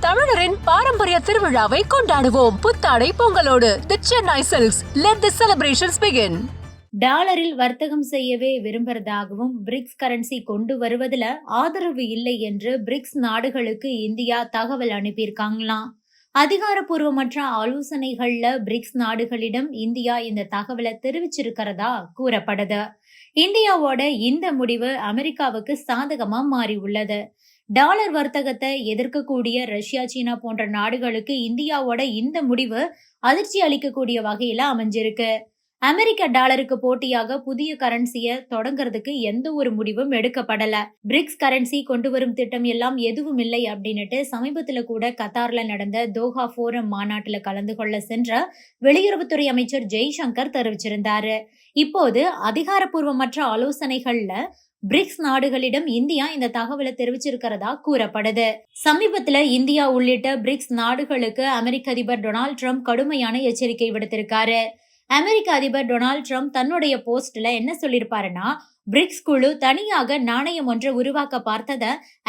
தமிழரின் பாரம்பரிய திருவிழாவை கொண்டாடுவோம். புத்தாடை பொங்கலோடு the Chennai silks. Let the celebrations begin. டாலரில் வர்த்தகம் செய்யவே விரும்புறதாகவும் பிரிக்ஸ் கரன்சி கொண்டு வருவதில் ஆதரவு இல்லை என்று பிரிக்ஸ் நாடுகளுக்கு இந்தியா தகவல் அனுப்பியிருக்காங்களாம். அதிகாரப்பூர்வமற்ற ஆலோசனைகள்ல பிரிக்ஸ் நாடுகளிடம் இந்தியா இந்த தகவலை தெரிவிச்சிருக்கிறதா கூறப்படுது. இந்தியாவோட இந்த முடிவு அமெரிக்காவுக்கு சாதகமா மாறி உள்ளது. டாலர் வர்த்தகத்தை எதிர்க்கக்கூடிய ரஷ்யா, சீனா போன்ற நாடுகளுக்கு இந்தியாவோட இந்த முடிவு அதிர்ச்சி அளிக்கக்கூடிய வகையில அமைஞ்சிருக்கு. அமெரிக்க டாலருக்கு போட்டியாக புதிய கரன்சியை தொடங்குறதுக்கு எந்த ஒரு முடிவும் எடுக்கப்படல. பிரிக்ஸ் கரன்சி கொண்டு வரும் திட்டம் எல்லாம் எதுவும் இல்லை அப்படின்னுட்டு சமீபத்துல கூட கத்தார்ல நடந்த தோஹா போரம் மாநாட்டுல கலந்து கொள்ள சென்ற வெளியுறவுத்துறை அமைச்சர் ஜெய்சங்கர் தெரிவிச்சிருந்தாரு. இப்போது அதிகாரப்பூர்வமற்ற ஆலோசனைகள்ல பிரிக்ஸ் நாடுகளிடம் இந்தியா இந்த தகவலை தெரிவிச்சிருக்கிறதா கூறப்படுது. சமீபத்துல இந்தியா உள்ளிட்ட பிரிக்ஸ் நாடுகளுக்கு அமெரிக்க அதிபர் டொனால்ட் ட்ரம்ப் கடுமையான எச்சரிக்கை விடுத்திருக்காரு. அமெரிக்க அதிபர் டொனால்ட் ட்ரம்ப் தன்னுடைய போஸ்ட்ல என்ன சொல்லிருப்பாருன்னா, பிரிக்ஸ் குழு தனியாக நாணயம் ஒன்றை உருவாக்க பார்த்தத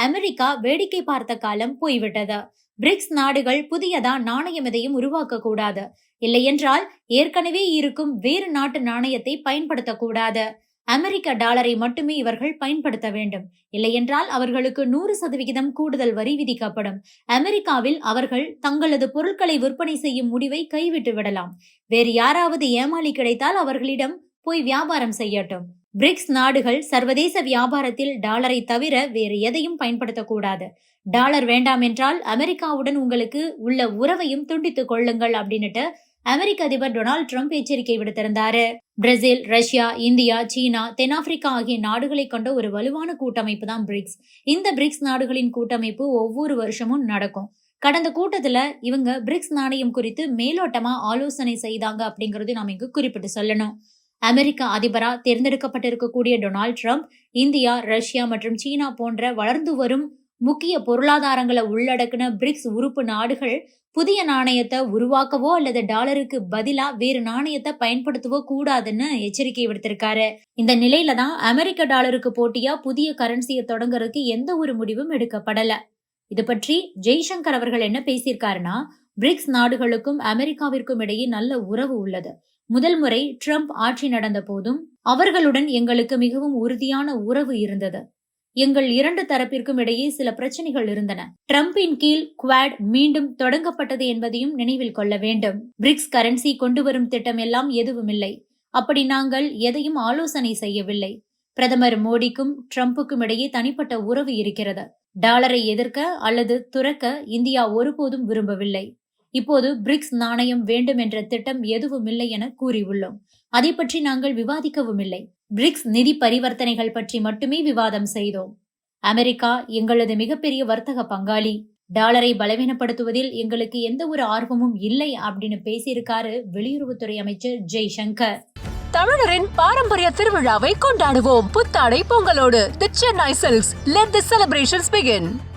அமெரிக்கா வேடிக்கை பார்த்த காலம் போய்விட்டது. பிரிக்ஸ் நாடுகள் புதியதா நாணயம் எதையும் உருவாக்க கூடாது. இல்லையென்றால் ஏற்கனவே இருக்கும் வேறு நாட்டு நாணயத்தை பயன்படுத்தக்கூடாது. அமெரிக்க டாலரை மட்டுமே இவர்கள் பயன்படுத்த வேண்டும். இல்லையென்றால் அவர்களுக்கு 100% கூடுதல் வரி விதிக்கப்படும். அமெரிக்காவில் அவர்கள் தங்களது பொருட்களை விற்பனை செய்யும் முடிவை கைவிட்டு விடலாம். வேறு யாராவது ஏமாளி கிடைத்தால் அவர்களிடம் போய் வியாபாரம் செய்யட்டும். பிரிக்ஸ் நாடுகள் சர்வதேச வியாபாரத்தில் டாலரை தவிர வேறு எதையும் பயன்படுத்தக்கூடாது. டாலர் வேண்டாம் என்றால் அமெரிக்காவுடன் உங்களுக்கு உள்ள உறவையும் துண்டித்துக் கொள்ளுங்கள் அப்படின்னுட்டு அமெரிக்க அதிபர் டொனால்ட் ட்ரம்ப் எச்சரிக்கை விடுத்திருந்தாரு. பிரேசில், ரஷ்யா, இந்தியா, சீனா, தென்னாப்பிரிக்கா ஆகிய நாடுகளை கொண்ட ஒரு வலுவான கூட்டமைப்பு தான் பிரிக்ஸ். இந்த பிரிக்ஸ் நாடுகளின் கூட்டமைப்பு ஒவ்வொரு வருஷமும் நடக்கும். கடந்த கூட்டத்துல இவங்க பிரிக்ஸ் நாணயம் குறித்து மேலோட்டமா ஆலோசனை செய்தாங்க அப்படிங்கறது நாம இங்கு குறிப்பிட்டு சொல்லணும். அமெரிக்க அதிபரா தேர்ந்தெடுக்கப்பட்டிருக்கக்கூடிய டொனால்ட் ட்ரம்ப் இந்தியா, ரஷ்யா மற்றும் சீனா போன்ற வளர்ந்து வரும் முக்கிய பொருளாதாரங்களை உள்ளடக்கின பிரிக்ஸ் உறுப்பு நாடுகள் புதிய நாணயத்தை உருவாக்கவோ அல்லது டாலருக்கு பதிலா வேறு நாணயத்தை பயன்படுத்தவோ கூடாதுன்னு எச்சரிக்கை விடுத்திருக்காரு. இந்த நிலையில தான் அமெரிக்க டாலருக்கு போட்டியா புதிய கரன்சியை தொடங்குறதுக்கு எந்த ஒரு முடிவும் எடுக்கப்படல. இது பற்றி ஜெய்சங்கர் அவர்கள் என்ன பேசியிருக்காருன்னா, பிரிக்ஸ் நாடுகளுக்கும் அமெரிக்காவிற்கும் இடையே நல்ல உறவு உள்ளது. முதல் முறை ட்ரம்ப் ஆட்சி நடந்த போதும் அவர்களுடன் எங்களுக்கு மிகவும் உறுதியான உறவு இருந்தது. எங்கள் இரண்டு தரப்பிற்கும் இடையே சில பிரச்சனைகள் இருந்தன. ட்ரம்பின் கீழ் குவாட் மீண்டும் தொடங்கப்பட்டது என்பதையும் நினைவில் கொள்ள வேண்டும். பிரிக்ஸ் கரன்சி கொண்டு வரும் திட்டம் எல்லாம் எதுவும் இல்லை. அப்படி நாங்கள் எதையும் ஆலோசனை செய்யவில்லை. பிரதமர் மோடிக்கும் ட்ரம்புக்கும் இடையே தனிப்பட்ட உறவு இருக்கிறது. டாலரை எதிர்க்க அல்லது துறக்க இந்தியா ஒருபோதும் விரும்பவில்லை. இப்போது பிரிக்ஸ் நாணயம் வேண்டும் என்ற திட்டம் எதுவும் இல்லை என கூறியுள்ளோம். அதை பற்றி நாங்கள் விவாதிக்கவும் இல்லை. பிரிக்ஸ் நிதி பரிவர்த்தனைகள் பற்றி மட்டுமே விவாதம் செய்தோம். அமெரிக்கா எங்களது மிகப்பெரிய வர்த்தக பங்காளி. டாலரை பலவீனப்படுத்துவதில் எங்களுக்கு எந்த ஒரு ஆர்வமும் இல்லை அப்படின்னு பேசியிருக்காரு வெளியுறவுத்துறை அமைச்சர் ஜெய்சங்கர். தமிழரின் பாரம்பரிய திருவிழாவை கொண்டாடுவோம். புத்தாடை பொங்கலோடு the Chennai silks. Let the celebrations begin.